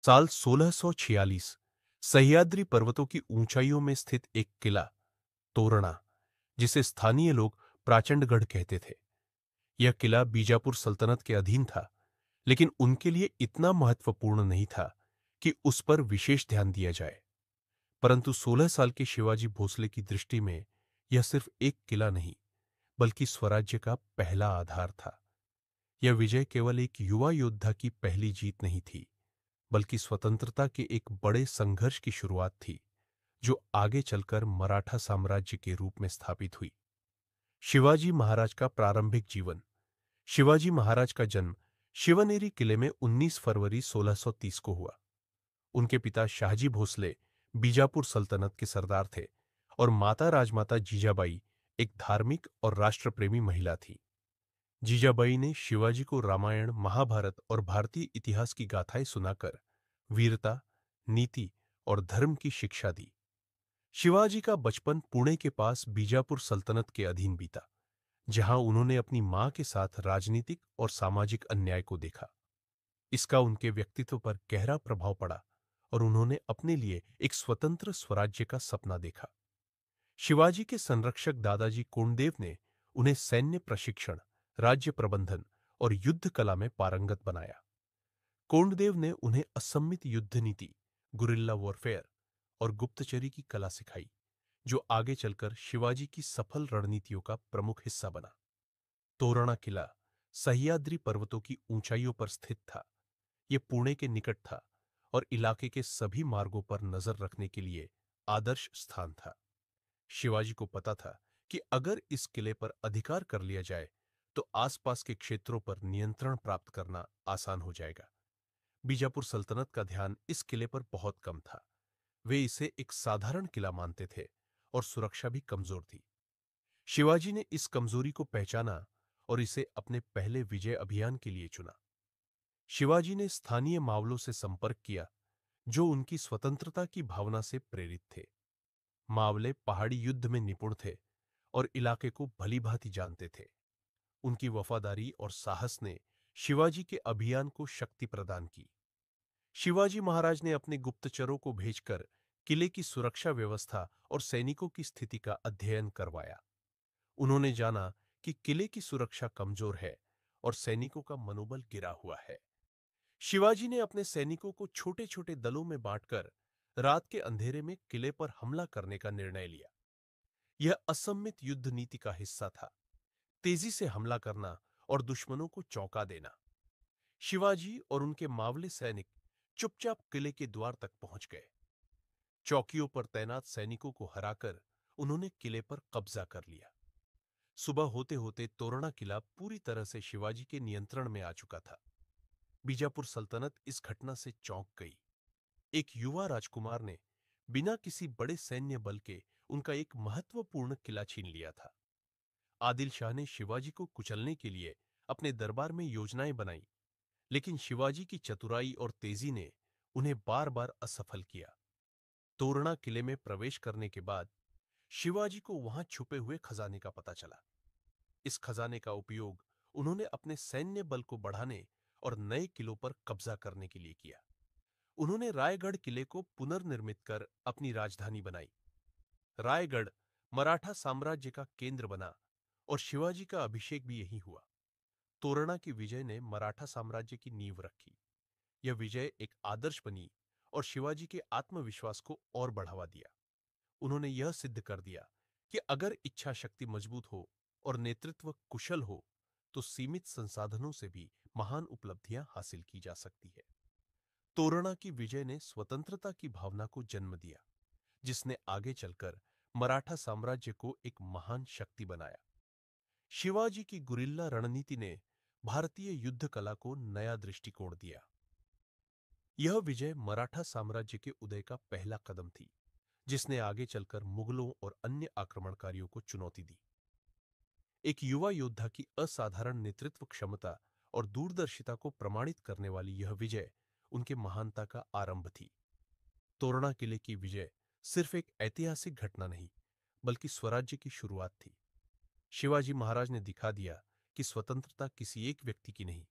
साल 1646 सह्याद्री पर्वतों की ऊंचाइयों में स्थित एक किला तोरणा, जिसे स्थानीय लोग प्राचंडगढ़ कहते थे। यह किला बीजापुर सल्तनत के अधीन था, लेकिन उनके लिए इतना महत्वपूर्ण नहीं था कि उस पर विशेष ध्यान दिया जाए। परंतु 16 साल के शिवाजी भोसले की दृष्टि में यह सिर्फ एक किला नहीं, बल्कि स्वराज्य का पहला आधार था। यह विजय केवल एक युवा योद्धा की पहली जीत नहीं थी, बल्कि स्वतंत्रता के एक बड़े संघर्ष की शुरुआत थी, जो आगे चलकर मराठा साम्राज्य के रूप में स्थापित हुई। शिवाजी महाराज का प्रारंभिक जीवन। शिवाजी महाराज का जन्म शिवनेरी किले में 19 फरवरी 1630 को हुआ। उनके पिता शाहजी भोसले बीजापुर सल्तनत के सरदार थे और माता राजमाता जीजाबाई एक धार्मिक और राष्ट्रप्रेमी महिला थी। जीजाबाई ने शिवाजी को रामायण, महाभारत और भारतीय इतिहास की गाथाएं सुनाकर वीरता, नीति और धर्म की शिक्षा दी। शिवाजी का बचपन पुणे के पास बीजापुर सल्तनत के अधीन बीता, जहां उन्होंने अपनी मां के साथ राजनीतिक और सामाजिक अन्याय को देखा। इसका उनके व्यक्तित्व पर गहरा प्रभाव पड़ा और उन्होंने अपने लिए एक स्वतंत्र स्वराज्य का सपना देखा। शिवाजी के संरक्षक दादाजी कोंडदेव ने उन्हें सैन्य प्रशिक्षण, राज्य प्रबंधन और युद्ध कला में पारंगत बनाया। कोंडदेव ने उन्हें असम्मित युद्ध नीति, गुरिल्ला वॉरफेयर और गुप्तचरी की कला सिखाई, जो आगे चलकर शिवाजी की सफल रणनीतियों का प्रमुख हिस्सा बना। तोरणा किला सह्याद्री पर्वतों की ऊंचाइयों पर स्थित था। यह पुणे के निकट था और इलाके के सभी मार्गों पर नजर रखने के लिए आदर्श स्थान था। शिवाजी को पता था कि अगर इस किले पर अधिकार कर लिया जाए तो आसपास के क्षेत्रों पर नियंत्रण प्राप्त करना आसान हो जाएगा। बीजापुर सल्तनत का ध्यान इस किले पर बहुत कम था। वे इसे एक साधारण किला मानते थे और सुरक्षा भी कमजोर थी। शिवाजी ने इस कमजोरी को पहचाना और इसे अपने पहले विजय अभियान के लिए चुना। शिवाजी ने स्थानीय मावलों से संपर्क किया, जो उनकी स्वतंत्रता की भावना से प्रेरित थे। मावले पहाड़ी युद्ध में निपुण थे और इलाके को भलीभांति जानते थे। उनकी वफादारी और साहस ने शिवाजी के अभियान को शक्ति प्रदान की। शिवाजी महाराज ने अपने गुप्तचरों को भेजकर किले की सुरक्षा व्यवस्था और सैनिकों की स्थिति का अध्ययन करवाया। उन्होंने जाना कि किले की सुरक्षा कमजोर है और सैनिकों का मनोबल गिरा हुआ है। शिवाजी ने अपने सैनिकों को छोटे छोटे दलों में बांटकर रात के अंधेरे में किले पर हमला करने का निर्णय लिया। यह असम्मित युद्ध नीति का हिस्सा था, तेजी से हमला करना और दुश्मनों को चौंका देना। शिवाजी और उनके मावले सैनिक चुपचाप किले के द्वार तक पहुंच गए। चौकियों पर तैनात सैनिकों को हराकर उन्होंने किले पर कब्जा कर लिया। सुबह होते होते तोरणा किला पूरी तरह से शिवाजी के नियंत्रण में आ चुका था। बीजापुर सल्तनत इस घटना से चौंक गई। एक युवा राजकुमार ने बिना किसी बड़े सैन्य बल के उनका एक महत्वपूर्ण किला छीन लिया था। आदिल शाह ने शिवाजी को कुचलने के लिए अपने दरबार में योजनाएं बनाई, लेकिन शिवाजी की चतुराई और तेजी ने उन्हें बार बार असफल किया। तोरणा किले में प्रवेश करने के बाद शिवाजी को वहां छुपे हुए खजाने का पता चला। इस खजाने का उपयोग उन्होंने अपने सैन्य बल को बढ़ाने और नए किलों पर कब्जा करने के लिए किया। उन्होंने रायगढ़ किले को पुनर्निर्मित कर अपनी राजधानी बनाई। रायगढ़ मराठा साम्राज्य का केंद्र बना और शिवाजी का अभिषेक भी यही हुआ। तोरणा की विजय ने मराठा साम्राज्य की नींव रखी। यह विजय एक आदर्श बनी और शिवाजी के आत्मविश्वास को और बढ़ावा दिया। उन्होंने यह सिद्ध कर दिया कि अगर इच्छा शक्ति मजबूत हो और नेतृत्व कुशल हो, तो सीमित संसाधनों से भी महान उपलब्धियां हासिल की जा सकती है। तोरणा की विजय ने स्वतंत्रता की भावना को जन्म दिया, जिसने आगे चलकर मराठा साम्राज्य को एक महान शक्ति बनाया। शिवाजी की गुरिल्ला रणनीति ने भारतीय युद्ध कला को नया दृष्टिकोण दिया। यह विजय मराठा साम्राज्य के उदय का पहला कदम थी, जिसने आगे चलकर मुगलों और अन्य आक्रमणकारियों को चुनौती दी। एक युवा योद्धा की असाधारण नेतृत्व क्षमता और दूरदर्शिता को प्रमाणित करने वाली यह विजय उनके महानता का आरंभ थी। तोरणा किले की विजय सिर्फ एक ऐतिहासिक घटना नहीं, बल्कि स्वराज्य की शुरुआत थी। शिवाजी महाराज ने दिखा दिया कि स्वतंत्रता किसी एक व्यक्ति की नहीं,